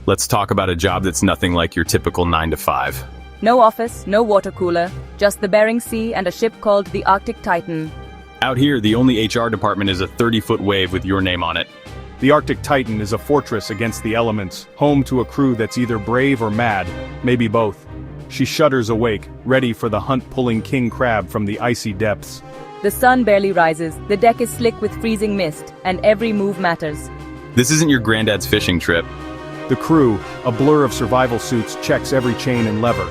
Let's talk about a job that's nothing like your typical 9 to 5. No office, no water cooler, just the Bering Sea and a ship called the Arctic Titan. Out here, the only HR department is a 30-foot wave with your name on it. The Arctic Titan is a fortress against the elements, home to a crew that's either brave or mad, maybe both. She shudders awake, ready for the hunt pulling king crab from the icy depths. The sun barely rises, the deck is slick with freezing mist, and every move matters. This isn't your granddad's fishing trip. The crew, a blur of survival suits, checks every chain and lever.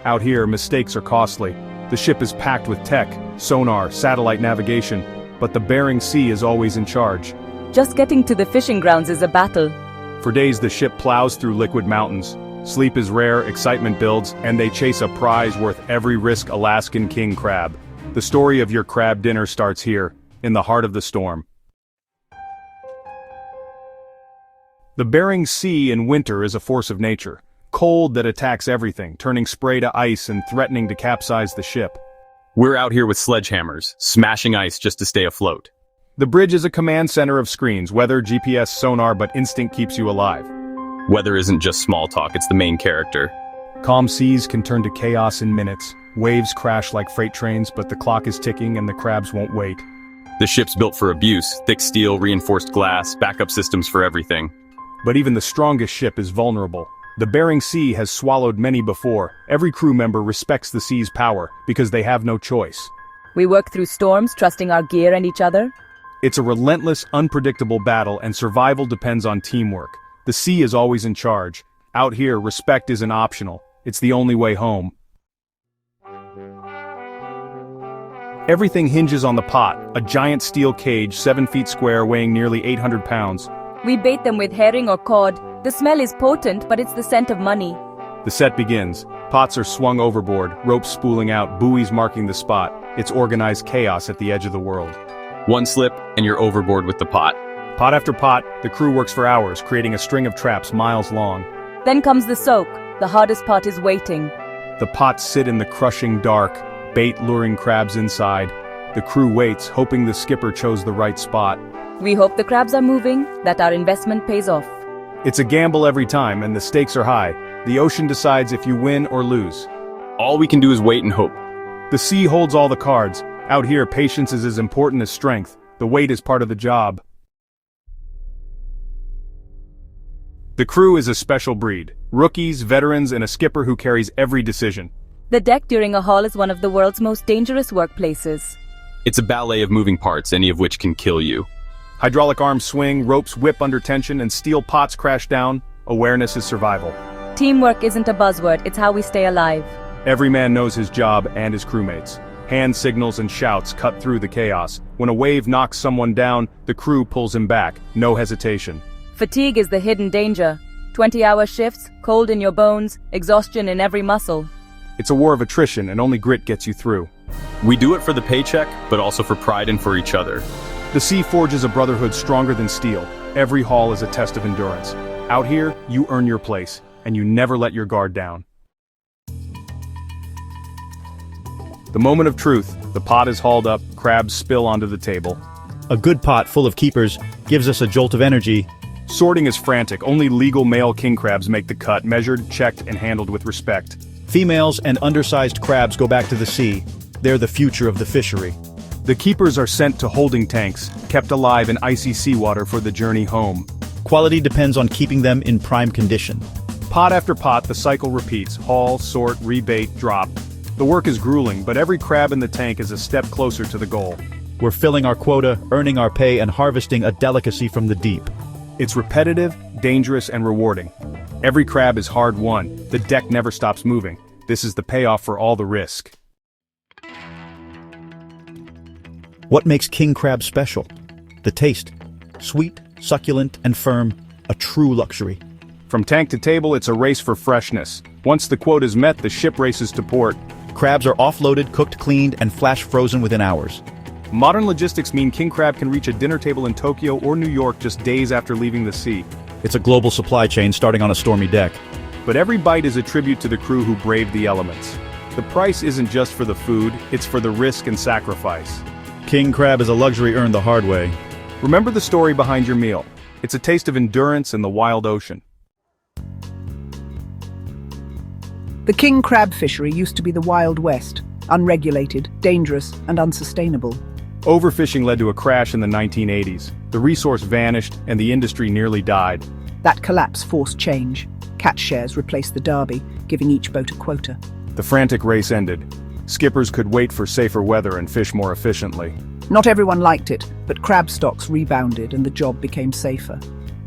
Out here, mistakes are costly. The ship is packed with tech, sonar, satellite navigation, but the Bering Sea is always in charge. Just getting to the fishing grounds is a battle. For days the ship plows through liquid mountains. Sleep is rare, excitement builds, and they chase a prize worth every risk: Alaskan king crab. The story of your crab dinner starts here, in the heart of the storm. The Bering Sea in winter is a force of nature. Cold that attacks everything, turning spray to ice and threatening to capsize the ship. We're out here with sledgehammers, smashing ice just to stay afloat. The bridge is a command center of screens, weather, GPS, sonar, but instinct keeps you alive. Weather isn't just small talk, it's the main character. Calm seas can turn to chaos in minutes. Waves crash like freight trains, but the clock is ticking and the crabs won't wait. The ship's built for abuse, thick steel, reinforced glass, backup systems for everything. But even the strongest ship is vulnerable. The Bering Sea has swallowed many before. Every crew member respects the sea's power, because they have no choice. We work through storms, trusting our gear and each other. It's a relentless, unpredictable battle, and survival depends on teamwork. The sea is always in charge. Out here, respect isn't optional. It's the only way home. Everything hinges on the pot, a giant steel cage 7 feet square weighing nearly 800 pounds. We bait them with herring or cod. The smell is potent, but it's the scent of money. The set begins. Pots are swung overboard, ropes spooling out, buoys marking the spot. It's organized chaos at the edge of the world. One slip, and you're overboard with the pot. Pot after pot, the crew works for hours, creating a string of traps miles long. Then comes the soak. The hardest part is waiting. The pots sit in the crushing dark, bait luring crabs inside. The crew waits, hoping the skipper chose the right spot. We hope the crabs are moving, that our investment pays off. It's a gamble every time, and the stakes are high. The ocean decides if you win or lose. All we can do is wait and hope. The sea holds all the cards. Out here, patience is as important as strength. The wait is part of the job. The crew is a special breed. Rookies, veterans, and a skipper who carries every decision. The deck during a haul is one of the world's most dangerous workplaces. It's a ballet of moving parts, any of which can kill you. Hydraulic arms swing, ropes whip under tension, and steel pots crash down. Awareness is survival. Teamwork isn't a buzzword, it's how we stay alive. Every man knows his job and his crewmates. Hand signals and shouts cut through the chaos. When a wave knocks someone down, the crew pulls him back, no hesitation. Fatigue is the hidden danger. 20-hour shifts, cold in your bones, exhaustion in every muscle. It's a war of attrition, and only grit gets you through. We do it for the paycheck, but also for pride and for each other. The sea forges a brotherhood stronger than steel. Every haul is a test of endurance. Out here, you earn your place, and you never let your guard down. The moment of truth, the pot is hauled up, crabs spill onto the table. A good pot full of keepers gives us a jolt of energy. Sorting is frantic, only legal male king crabs make the cut, measured, checked, and handled with respect. Females and undersized crabs go back to the sea. They're the future of the fishery. The keepers are sent to holding tanks, kept alive in icy seawater for the journey home. Quality depends on keeping them in prime condition. Pot after pot, the cycle repeats: haul, sort, rebait, drop. The work is grueling, but every crab in the tank is a step closer to the goal. We're filling our quota, earning our pay, and harvesting a delicacy from the deep. It's repetitive, dangerous, and rewarding. Every crab is hard won. The deck never stops moving. This is the payoff for all the risk. What makes king crab special? The taste. Sweet, succulent, and firm. A true luxury. From tank to table, it's a race for freshness. Once the quota is met, the ship races to port. Crabs are offloaded, cooked, cleaned, and flash frozen within hours. Modern logistics mean king crab can reach a dinner table in Tokyo or New York just days after leaving the sea. It's a global supply chain starting on a stormy deck. But every bite is a tribute to the crew who braved the elements. The price isn't just for the food, it's for the risk and sacrifice. King crab is a luxury earned the hard way. Remember the story behind your meal. It's a taste of endurance in the wild ocean. The king crab fishery used to be the Wild West, unregulated, dangerous, and unsustainable. Overfishing led to a crash in the 1980s. The resource vanished and the industry nearly died. That collapse forced change. Catch shares replaced the derby, giving each boat a quota. The frantic race ended. Skippers could wait for safer weather and fish more efficiently. Not everyone liked it, but crab stocks rebounded and the job became safer.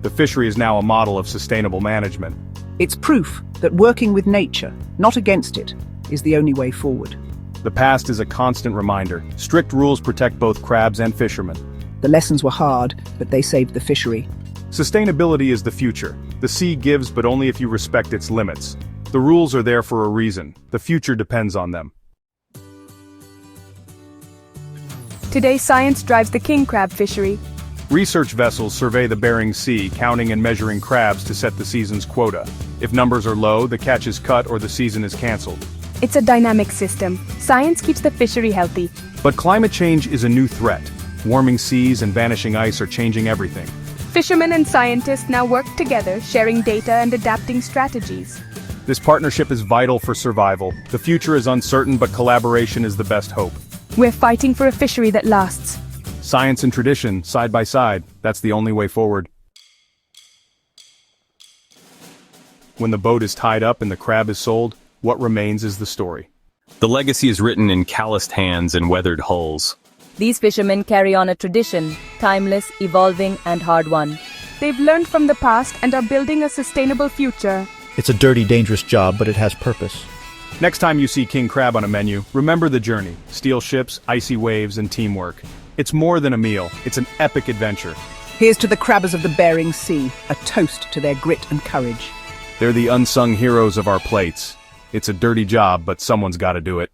The fishery is now a model of sustainable management. It's proof that working with nature, not against it, is the only way forward. The past is a constant reminder. Strict rules protect both crabs and fishermen. The lessons were hard, but they saved the fishery. Sustainability is the future. The sea gives, but only if you respect its limits. The rules are there for a reason. The future depends on them. Today, science drives the king crab fishery. Research vessels survey the Bering Sea, counting and measuring crabs to set the season's quota. If numbers are low, the catch is cut or the season is cancelled. It's a dynamic system. Science keeps the fishery healthy. But climate change is a new threat. Warming seas and vanishing ice are changing everything. Fishermen and scientists now work together, sharing data and adapting strategies. This partnership is vital for survival. The future is uncertain, but collaboration is the best hope. We're fighting for a fishery that lasts. Science and tradition, side by side, that's the only way forward. When the boat is tied up and the crab is sold, what remains is the story. The legacy is written in calloused hands and weathered hulls. These fishermen carry on a tradition, timeless, evolving, and hard-won. They've learned from the past and are building a sustainable future. It's a dirty, dangerous job, but it has purpose. Next time you see king crab on a menu, remember the journey. Steel ships, icy waves, and teamwork. It's more than a meal, it's an epic adventure. Here's to the crabbers of the Bering Sea, a toast to their grit and courage. They're the unsung heroes of our plates. It's a dirty job, but someone's got to do it.